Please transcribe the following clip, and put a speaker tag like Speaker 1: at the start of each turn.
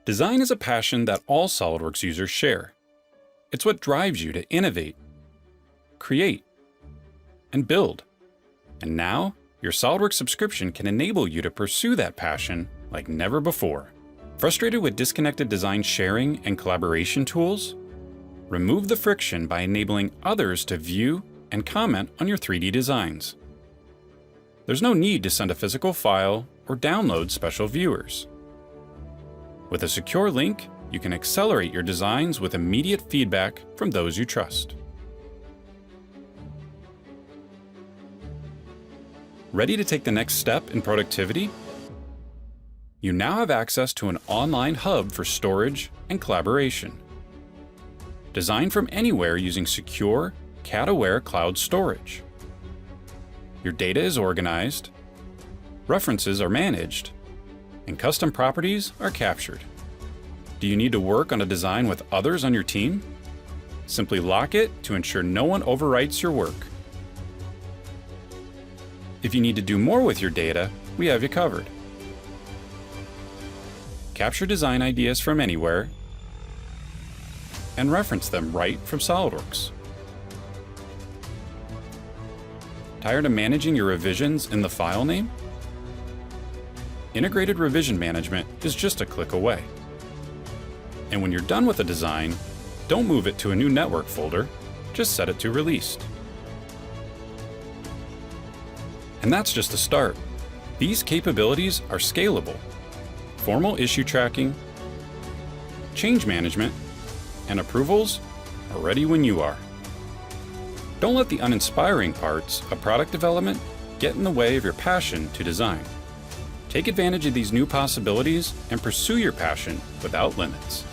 Speaker 1: Design is a passion that all SOLIDWORKS users share. It's what drives you to innovate, create, and build. And now, your SOLIDWORKS subscription can enable you to pursue that passion like never before. Frustrated with disconnected design sharing and collaboration tools? Remove the friction by enabling others to view and comment on your 3D designs. There's no need to send a physical file or download special viewers. With a secure link, you can accelerate your designs with immediate feedback from those you trust. Ready to take the next step in productivity? You now have access to an online hub for storage and collaboration. Design from anywhere using secure, CAD-aware cloud storage. Your data is organized, references are managed, and custom properties are captured. Do you need to work on a design with others on your team? Simply lock it to ensure no one overwrites your work. If you need to do more with your data, we have you covered. Capture design ideas from anywhere and reference them right from SOLIDWORKS. Tired of managing your revisions in the file name? Integrated revision management is just a click away. And when you're done with a design, don't move it to a new network folder, just set it to released. And that's just the start. These capabilities are scalable. Formal issue tracking, change management, and approvals are ready when you are. Don't let the uninspiring parts of product development get in the way of your passion to design. Take advantage of these new possibilities and pursue your passion without limits.